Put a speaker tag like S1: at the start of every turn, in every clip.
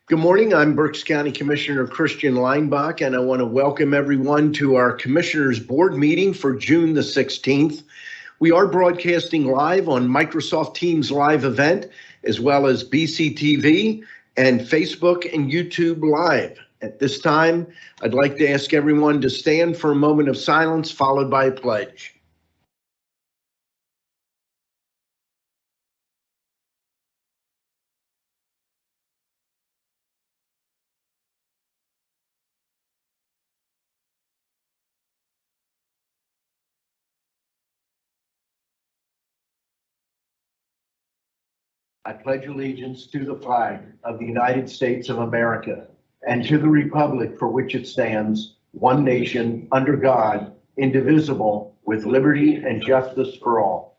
S1: Good morning. I'm Berks County Commissioner Christian Leinbach, and I want to welcome everyone to our Commissioners Board meeting for June the 16th. We are broadcasting live on Microsoft Teams live event, as well as BCTV and Facebook and YouTube Live. At this time, I'd like to ask everyone to stand for a moment of silence, followed by a pledge. I pledge allegiance to the flag of the United States of America and to the republic for which it stands, one nation, under God, indivisible, with liberty and justice for all.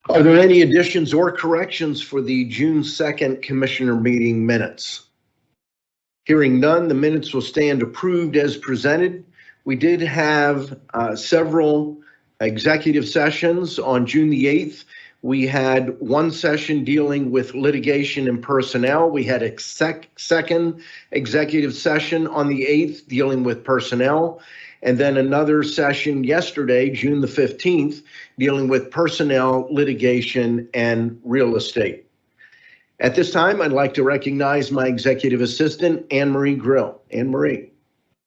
S1: Are there any additions or corrections for the June 2nd Commissioner meeting minutes? Hearing none, the minutes will stand approved as presented. We did have several executive sessions on June the 8th. We had one session dealing with litigation and personnel. We had a second executive session on the 8th dealing with personnel. And then another session yesterday, June the 15th, dealing with personnel, litigation, and real estate. At this time, I'd like to recognize my executive assistant, Anne Marie Grill. Anne Marie.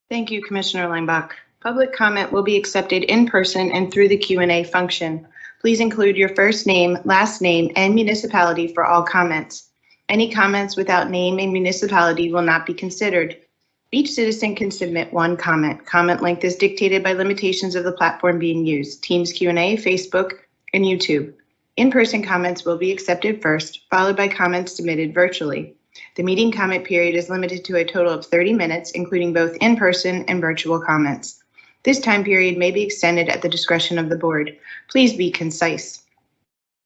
S2: Thank you, Commissioner Leinbach. Public comment will be accepted in person and through the Q&A function. Please include your first name, last name, and municipality for all comments. Any comments without name and municipality will not be considered. Each citizen can submit one comment. Comment length is dictated by limitations of the platform being used, Teams Q&A, Facebook, and YouTube. In-person comments will be accepted first, followed by comments submitted virtually. The meeting comment period is limited to a total of 30 minutes, including both in-person and virtual comments. This time period may be extended at the discretion of the board. Please be concise.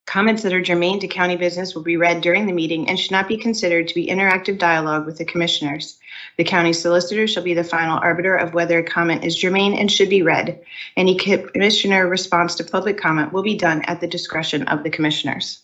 S2: Comments that are germane to county business will be read during the meeting and should not be considered to be interactive dialogue with the commissioners. The county solicitor shall be the final arbiter of whether a comment is germane and should be read. Any commissioner response to public comment will be done at the discretion of the commissioners.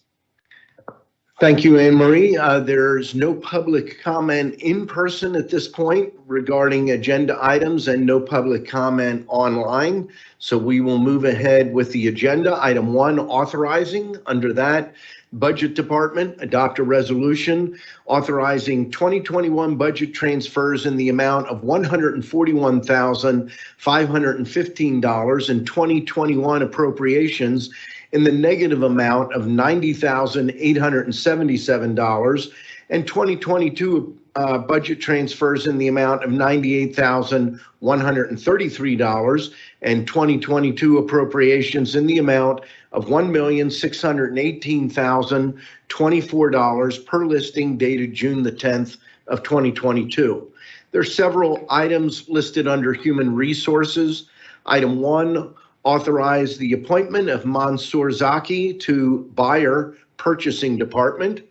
S1: Thank you, Anne Marie. There's no public comment in person at this point regarding agenda items and no public comment online. So we will move ahead with the agenda. Item 1, authorizing. Under that, Budget Department, adopt a resolution authorizing 2021 budget transfers in the amount of $141,515 and 2021 appropriations in the negative amount of $90,877 and 2022 budget transfers in the amount of $98,133 and 2022 appropriations in the amount of $1,618,024 per listing dated June the 10th of 2022. There are several items listed under Human Resources. Item 1, authorize the appointment of Mansour Zaki to Buyer Purchasing Department.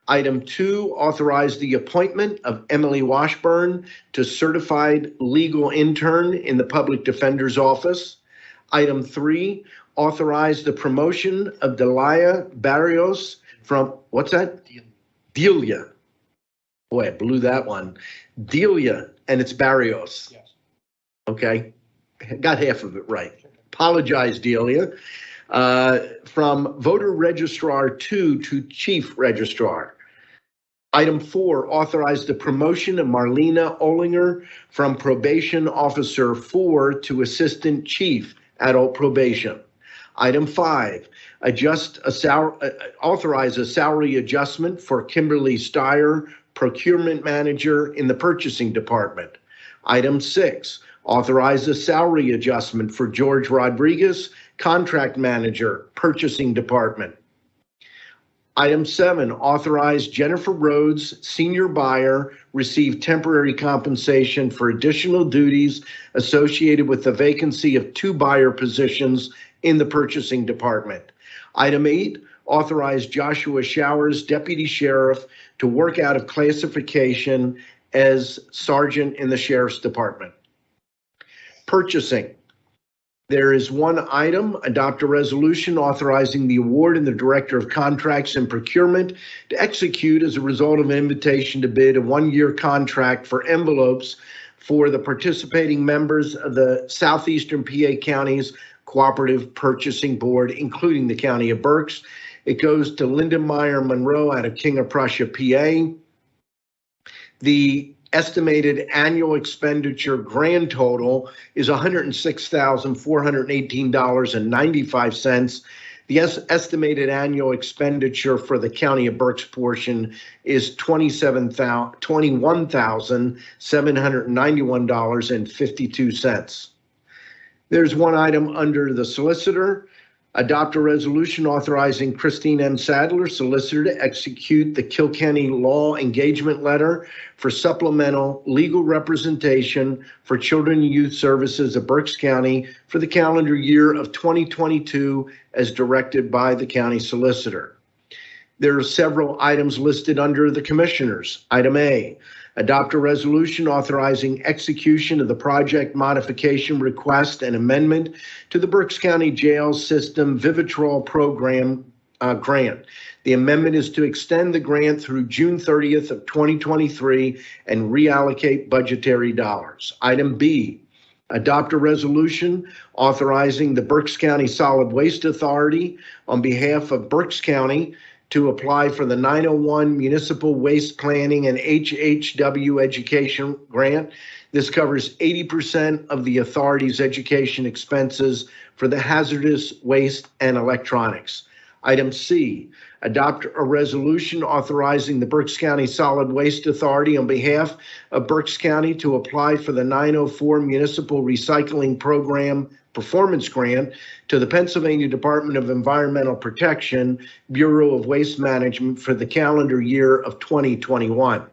S1: Item 2, authorize the appointment of Emily Washburn to Certified Legal Intern in the Public Defender's Office. Item 3, authorize the promotion of Delia Barrios from, what's that? Delia. Boy, I blew that one. Delia, and it's Barrios. Yes. Okay, got half of it right. Apologize, Delia. From Voter Registrar 2 to Chief Registrar. Item 4, authorize the promotion of Marlena Olinger from Probation Officer 4 to Assistant Chief Adult Probation. Item 5, authorize a salary adjustment for Kimberly Steyer, Procurement Manager in the Purchasing Department. Item 6, authorize a salary adjustment for George Rodriguez, Contract Manager, Purchasing Department. Item 7, authorize Jennifer Rhodes, Senior Buyer, receive temporary compensation for additional duties associated with the vacancy of 2 buyer positions in the Purchasing Department. Item 8, authorize Joshua Showers, Deputy Sheriff, to work out of classification as Sergeant in the Sheriff's Department. Purchasing. There is one item, adopt a resolution authorizing the award and the Director of Contracts and Procurement to execute as a result of an invitation to bid a one-year contract for envelopes for the participating members of the Southeastern PA Counties Cooperative Purchasing Board, including the County of Berks. It goes to Linda Meyer Monroe out of King of Prussia, PA. The estimated annual expenditure grand total is $106,418.95. The estimated annual expenditure for the County of Berks portion is $21,791.52. There's one item under the solicitor. Adopt a resolution authorizing Christine M. Sadler, solicitor, to execute the Kilkenny Law Engagement Letter for supplemental legal representation for Children and Youth Services of Berks County for the calendar year of 2022 as directed by the county solicitor. There are several items listed under the commissioners. Item A, adopt a resolution authorizing execution of the project modification request and amendment to the Berks County Jail System Vivitrol Program grant. The amendment is to extend the grant through June 30th of 2023 and reallocate budgetary dollars. Item B, adopt a resolution authorizing the Berks County Solid Waste Authority on behalf of Berks County to apply for the 901 Municipal Waste Planning and HHW Education Grant. This covers 80% of the authority's education expenses for the hazardous waste and electronics. Item C, adopt a resolution authorizing the Berks County Solid Waste Authority on behalf of Berks County to apply for the 904 Municipal Recycling Program Performance Grant to the Pennsylvania Department of Environmental Protection, Bureau of Waste Management for the calendar year of 2021.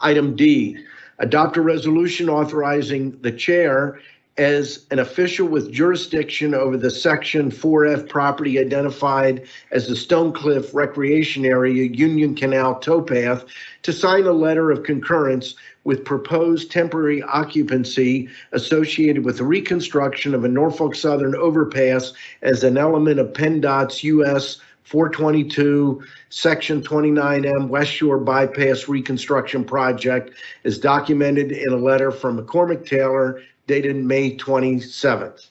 S1: Item D, adopt a resolution authorizing the chair as an official with jurisdiction over the Section 4F property identified as the Stone Cliff Recreation Area Union Canal Towpath to sign a letter of concurrence with proposed temporary occupancy associated with the reconstruction of a Norfolk Southern overpass as an element of PennDOT's US 422 Section 29M West Shore Bypass Reconstruction Project, as documented in a letter from McCormick Taylor dated May 27th.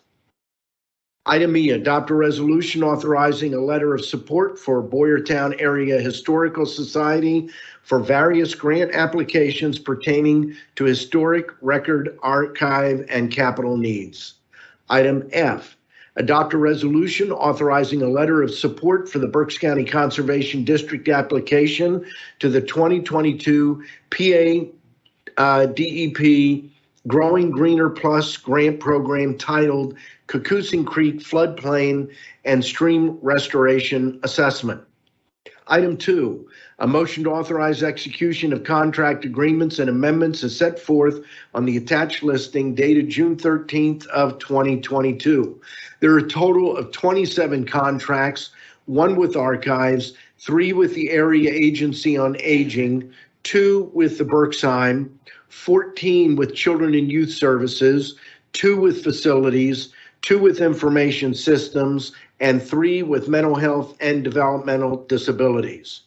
S1: Item E, adopt a resolution authorizing a letter of support for Boyertown Area Historical Society for various grant applications pertaining to historic record, archive, and capital needs. Item F, adopt a resolution authorizing a letter of support for the Berks County Conservation District application to the 2022 PA DEP Growing Greener Plus grant program titled Coocoosing Creek Floodplain and Stream Restoration Assessment. Item 2, a motion to authorize execution of contract agreements and amendments as set forth on the attached listing dated June 13th of 2022. There are a total of 27 contracts, 1 with archives, 3 with the Area Agency on Aging, 2 with the Berksheim, 14 with Children and Youth Services, 2 with Facilities, 2 with Information Systems, and 3 with Mental Health and Developmental Disabilities.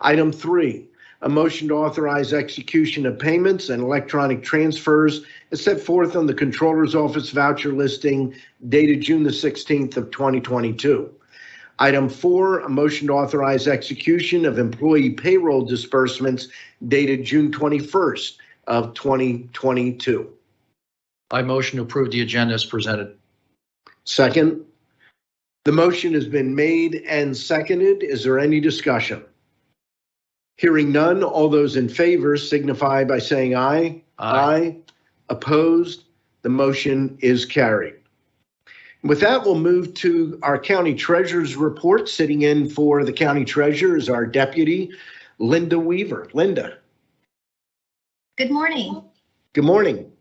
S1: Item 3, a motion to authorize execution of payments and electronic transfers as set forth on the Controller's Office voucher listing dated June the 16th of 2022. Item 4, a motion to authorize execution of employee payroll disbursements dated June 21st of 2022.
S3: I motion to approve the agenda as presented.
S1: Second. The motion has been made and seconded. Is there any discussion? Hearing none, all those in favor signify by saying aye. Aye. Opposed? The motion is carried. With that, we'll move to our county treasurer's report. Sitting in for the county treasurer is our deputy, Linda Weaver. Linda.
S4: Good morning.
S1: Good morning.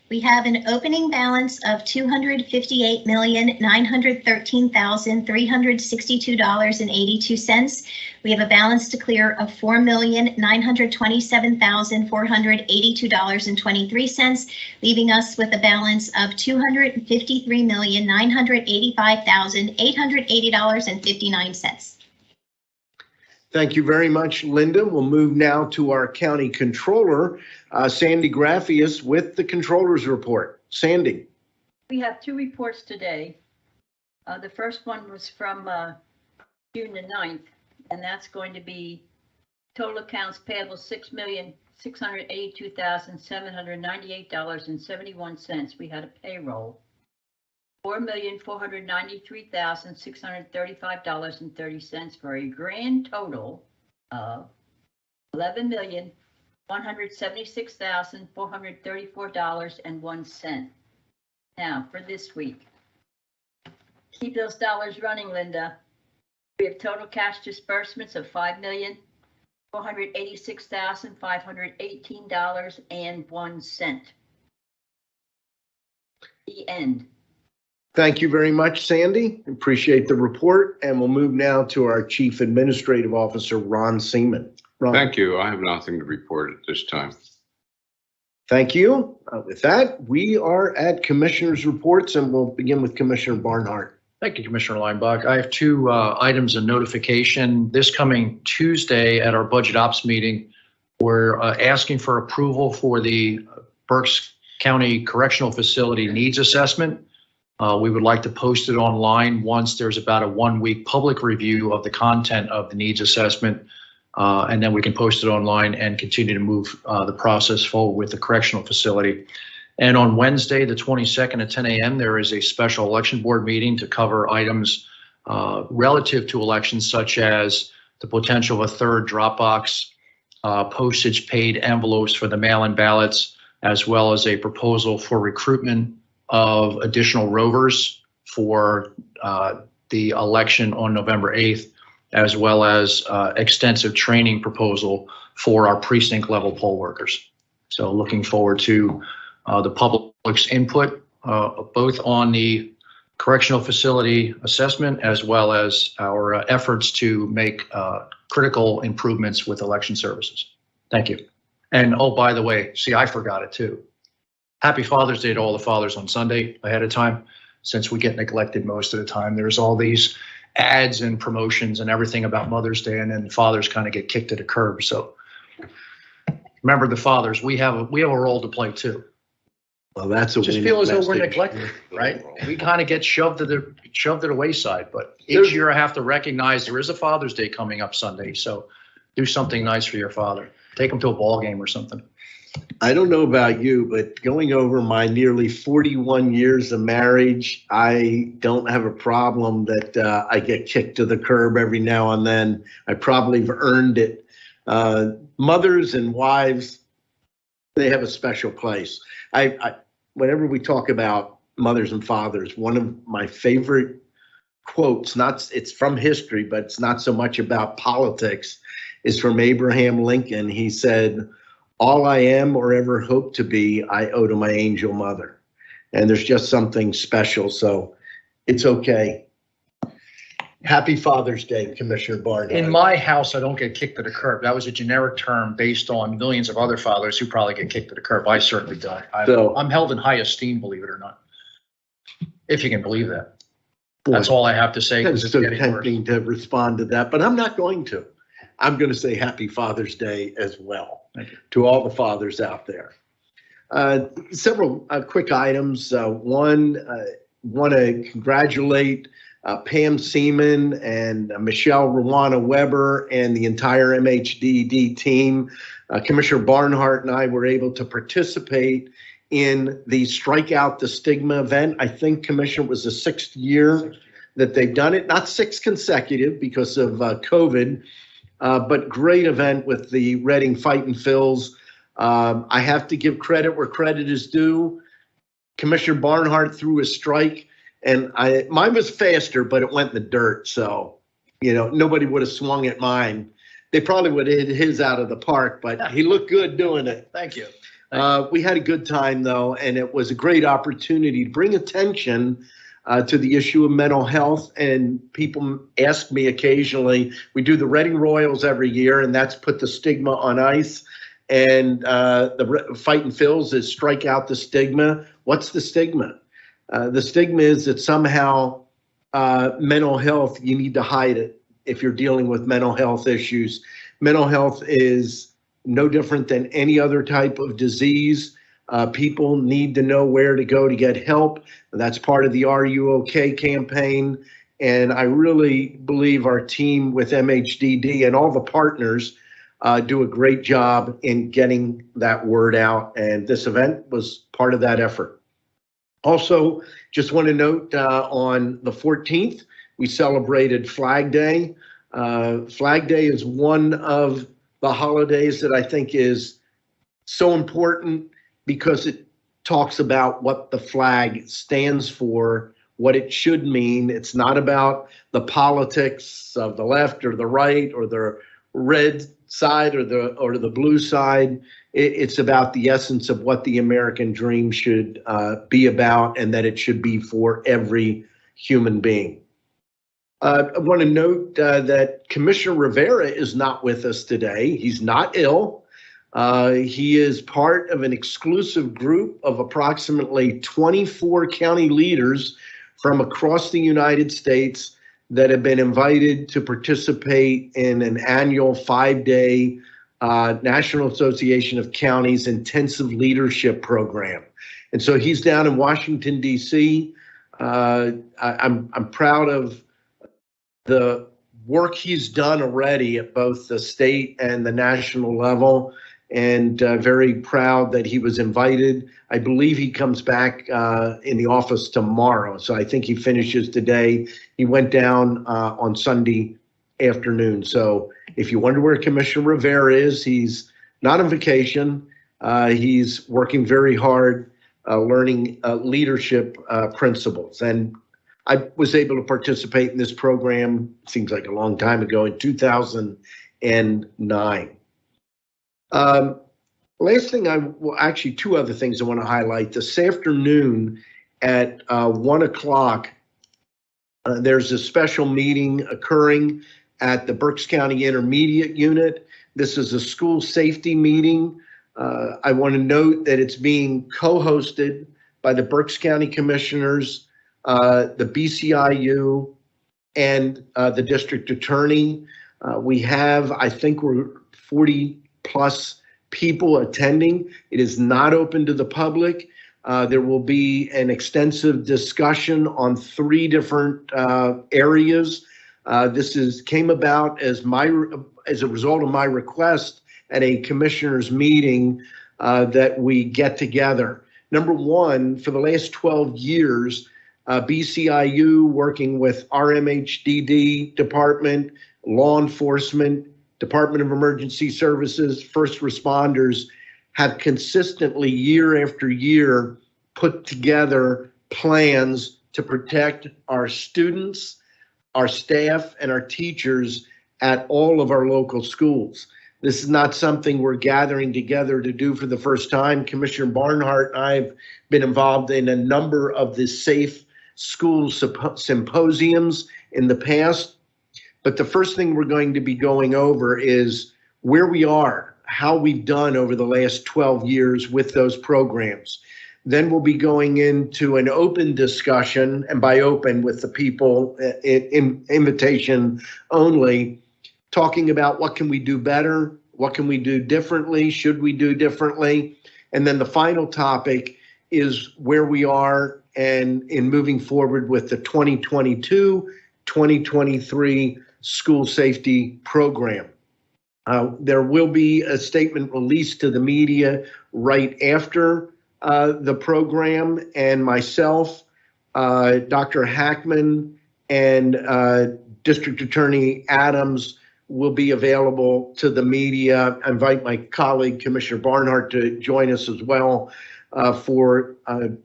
S4: We have an opening balance of $258,913,362.82. We have a balance to clear of $4,927,482.23, leaving us with a balance of $253,985,880.59.
S1: Thank you very much, Linda. We'll move now to our county controller, Sandy Graffius, with the controller's report. Sandy.
S5: We have two reports today. The first one was from June the 9th, and that's going to be total accounts payable $6,682,798.71. We had a payroll $4,493,635.30 for a grand total of $11,176,434.01. Now for this week. Keep those dollars running, Linda. We have total cash disbursements of $5,486,518.01. The end.
S1: Thank you very much, Sandy. Appreciate the report. And we'll move now to our Chief Administrative Officer, Ron Seaman. Ron.
S6: Thank you. I have nothing to report at this time.
S1: Thank you. With that, we are at Commissioner's reports, and we'll begin with Commissioner Barnhart.
S3: Thank you, Commissioner Linebaugh. I have two items of notification. This coming Tuesday at our Budget Ops meeting, we're asking for approval for the Berks County Correctional Facility Needs Assessment. We would like to post it online once there's about a 1-week public review of the content of the needs assessment, and then we can post it online and continue to move the process forward with the correctional facility. And on Wednesday, the 22nd at 10 a.m., there is a special election board meeting to cover items relative to elections, such as the potential of a third drop box, postage paid envelopes for the mail-in ballots, as well as a proposal for recruitment of additional rovers for the election on November 8th, as well as extensive training proposal for our precinct level poll workers. So looking forward to the public's input, both on the correctional facility assessment, as well as our efforts to make critical improvements with election services. Thank you. And oh, by the way, see, I forgot it too. Happy Father's Day to all the fathers on Sunday ahead of time, since we get neglected most of the time. There's all these ads and promotions and everything about Mother's Day, and then fathers kind of get kicked to the curb. So remember the fathers, we have a role to play too.
S1: Well, that's a
S3: Just feel as though we're neglected, right? We kind of get shoved to the wayside, but each year I have to recognize there is a Father's Day coming up Sunday. So do something nice for your father. Take him to a ball game or something.
S1: I don't know about you, but going over my nearly 41 years of marriage, I don't have a problem that I get kicked to the curb every now and then. I probably have earned it. Mothers and wives, they have a special place. Whenever we talk about mothers and fathers, one of my favorite quotes, it's from history, but it's not so much about politics, is from Abraham Lincoln. He said, "All I am or ever hope to be, I owe to my angel mother." And there's just something special, so it's okay. Happy Father's Day, Commissioner Barnhart.
S3: In my house, I don't get kicked to the curb. That was a generic term based on millions of other fathers who probably get kicked to the curb. I certainly don't. I'm held in high esteem, believe it or not, if you can believe that. That's all I have to say.
S1: It's so tempting to respond to that, but I'm not going to. I'm going to say Happy Father's Day as well to all the fathers out there. Several quick items. One, want to congratulate Pam Seaman and Michelle Rwana Weber and the entire MHDD team. Commissioner Barnhart and I were able to participate in the Strike Out the Stigma event. I think, Commissioner, it was the 6th year that they've done it. Not 6 consecutive because of COVID, but great event with the Reading Fightin' Phils. I have to give credit where credit is due. Commissioner Barnhart threw a strike, and mine was faster, but it went in the dirt. So, nobody would have swung at mine. They probably would have hit his out of the park, but he looked good doing it.
S3: Thank you.
S1: We had a good time though, and it was a great opportunity to bring attention to the issue of mental health. And people ask me occasionally, we do the Reading Royals every year, and that's put the stigma on ice. And the Fight and Phil's is strike out the stigma. What's the stigma? The stigma is that somehow mental health, you need to hide it if you're dealing with mental health issues. Mental health is no different than any other type of disease. People need to know where to go to get help. That's part of the Are You OK campaign. And I really believe our team with MHDD and all the partners do a great job in getting that word out. And this event was part of that effort. Also, just want to note on the 14th, we celebrated Flag Day. Flag Day is one of the holidays that I think is so important because it talks about what the flag stands for, what it should mean. It's not about the politics of the left or the right or the red side or the blue side. It's about the essence of what the American dream should be about, and that it should be for every human being. I want to note that Commissioner Rivera is not with us today. He's not ill. He is part of an exclusive group of approximately 24 county leaders from across the United States that have been invited to participate in an annual 5-day National Association of Counties intensive leadership program. And so he's down in Washington, D.C. I'm proud of the work he's done already at both the state and the national level, and very proud that he was invited. I believe he comes back in the office tomorrow, so I think he finishes today. He went down on Sunday afternoon. So if you wonder where Commissioner Rivera is, he's not on vacation. He's working very hard, learning leadership principles. And I was able to participate in this program, seems like a long time ago, in 2009. Last thing, actually two other things I want to highlight. This afternoon at 1 o'clock, there's a special meeting occurring at the Berks County Intermediate Unit. This is a school safety meeting. I want to note that it's being co-hosted by the Berks County Commissioners, the BCIU, and the district attorney. We have, I think we're 40 plus people attending. It is not open to the public. There will be an extensive discussion on 3 different areas. This came about as a result of my request at a commissioners meeting that we get together. Number one, for the last 12 years, BCIU, working with RMHDD department, law enforcement, Department of Emergency Services, first responders, have consistently year after year put together plans to protect our students, our staff, and our teachers at all of our local schools. This is not something we're gathering together to do for the first time. Commissioner Barnhart and I have been involved in a number of the safe school symposiums in the past. But the first thing we're going to be going over is where we are, how we've done over the last 12 years with those programs. Then we'll be going into an open discussion, and by open with the people in invitation only, talking about what can we do better, what can we do differently, should we do differently? And then the final topic is where we are and in moving forward with the 2022-2023 school safety program. There will be a statement released to the media right after the program, and myself, Dr. Hackman, and District Attorney Adams will be available to the media. I invite my colleague, Commissioner Barnhart, to join us as well for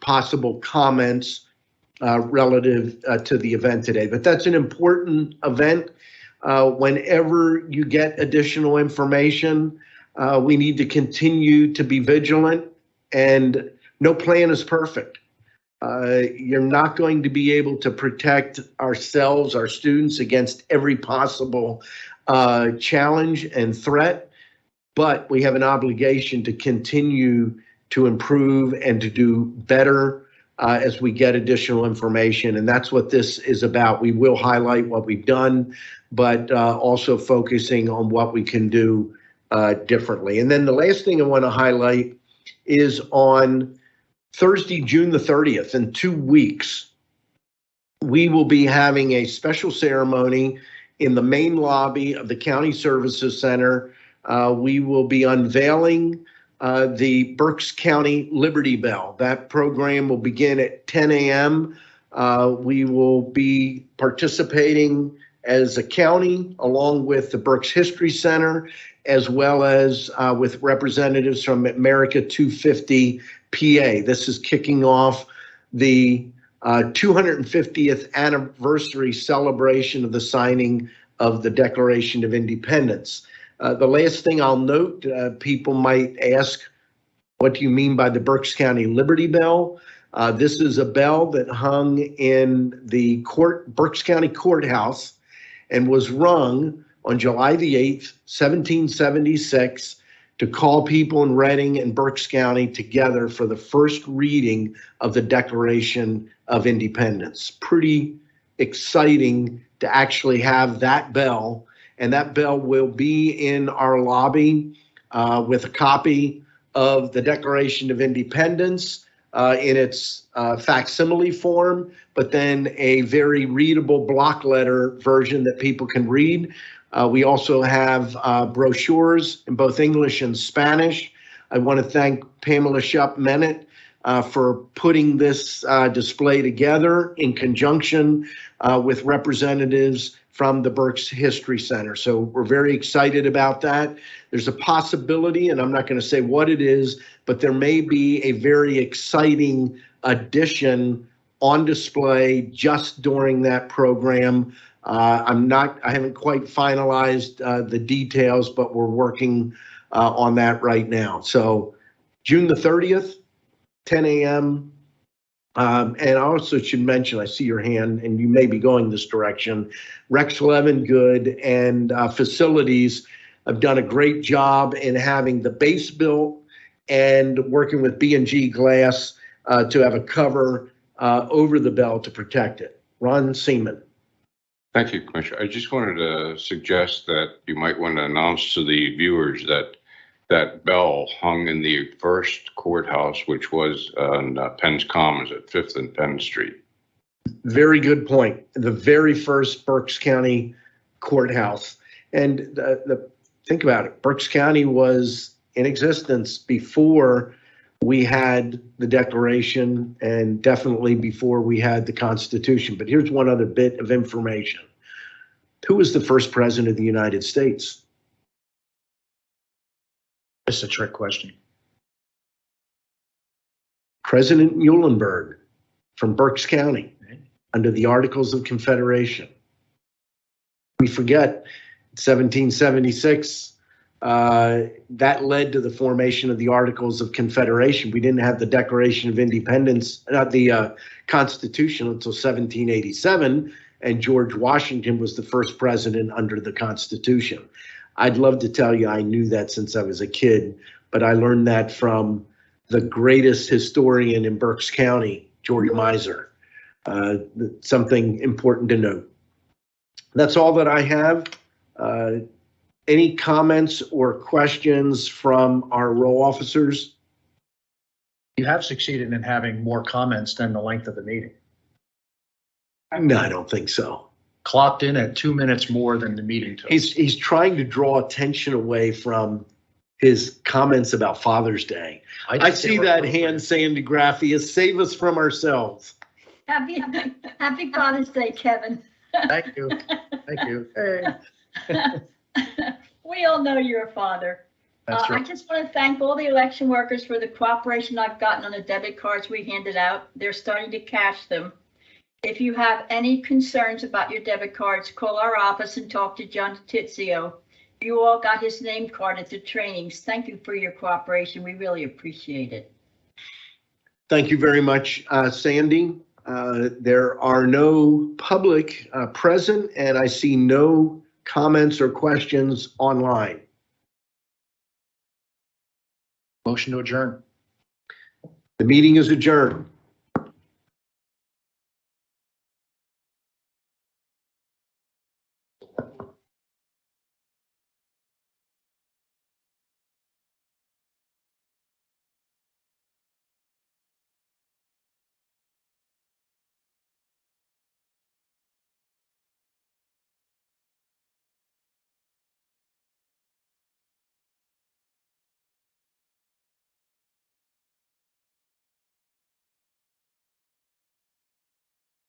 S1: possible comments relative to the event today. But that's an important event. Whenever you get additional information, We need to continue to be vigilant, and no plan is perfect. You're not going to be able to protect ourselves, our students, against every possible challenge and threat, but we have an obligation to continue to improve and to do better as we get additional information. And that's what this is about. We will highlight what we've done, but also focusing on what we can do differently. And then the last thing I want to highlight is on Thursday, June the 30th, in 2 weeks, we will be having a special ceremony in the main lobby of the County Services Center. We will be unveiling the Berks County Liberty Bell. That program will begin at 10 a.m. We will be participating as a county along with the Berks History Center, as well as with representatives from America 250 PA. This is kicking off the 250th anniversary celebration of the signing of the Declaration of Independence. The last thing I'll note, people might ask, what do you mean by the Berks County Liberty Bell? This is a bell that hung in the Berks County Courthouse and was rung on July the 8th, 1776, to call people in Reading and Berks County together for the first reading of the Declaration of Independence. Pretty exciting to actually have that bell, and that bell will be in our lobby with a copy of the Declaration of Independence in its facsimile form, but then a very readable block letter version that people can read. We also have brochures in both English and Spanish. I want to thank Pamela Shupp-Mennett for putting this display together in conjunction with representatives from the Berks History Center. So we're very excited about that. There's a possibility, and I'm not going to say what it is, but there may be a very exciting addition on display just during that program. I haven't quite finalized the details, but we're working on that right now. So June the 30th, 10 a.m. And I also should mention, I see your hand and you may be going this direction. Rex Levengood and facilities have done a great job in having the base built and working with B&G Glass to have a cover over the bell to protect it. Ron Seaman.
S6: Thank you, Commissioner. I just wanted to suggest that you might want to announce to the viewers that that bell hung in the first courthouse, which was on Penn's Commons at 5th and Penn Street.
S1: Very good point. The very first Berks County courthouse. And think about it. Berks County was in existence before we had the Declaration and definitely before we had the Constitution. But here's one other bit of information. Who was the first president of the United States?
S3: It's a trick question.
S1: President Muhlenberg from Berks County under the Articles of Confederation. We forget 1776, that led to the formation of the Articles of Confederation. We didn't have the Declaration of Independence, not the Constitution, until 1787, and George Washington was the first president under the Constitution. I'd love to tell you I knew that since I was a kid, but I learned that from the greatest historian in Berks County, George Miser. Something important to note. That's all that I have. Any comments or questions from our row officers?
S3: You have succeeded in having more comments than the length of the meeting.
S1: No, I don't think so.
S3: Clocked in at 2 minutes more than the meeting took.
S1: He's trying to draw attention away from his comments about Father's Day. I see that hand, Sandy Graffius. Save us from ourselves.
S5: Happy Father's Day, Kevin.
S3: Thank you. Thank you. Hey.
S5: We all know you're a father.
S3: That's
S5: I
S3: right.
S5: just want to thank all the election workers for the cooperation I've gotten on the debit cards we handed out. They're starting to cash them. If you have any concerns about your debit cards, call our office and talk to John Tizio. You all got his name card at the trainings. Thank you for your cooperation. We really appreciate it.
S1: Thank you very much, Sandy. There are no public present, and I see no comments or questions online.
S3: Motion to adjourn.
S1: The meeting is adjourned.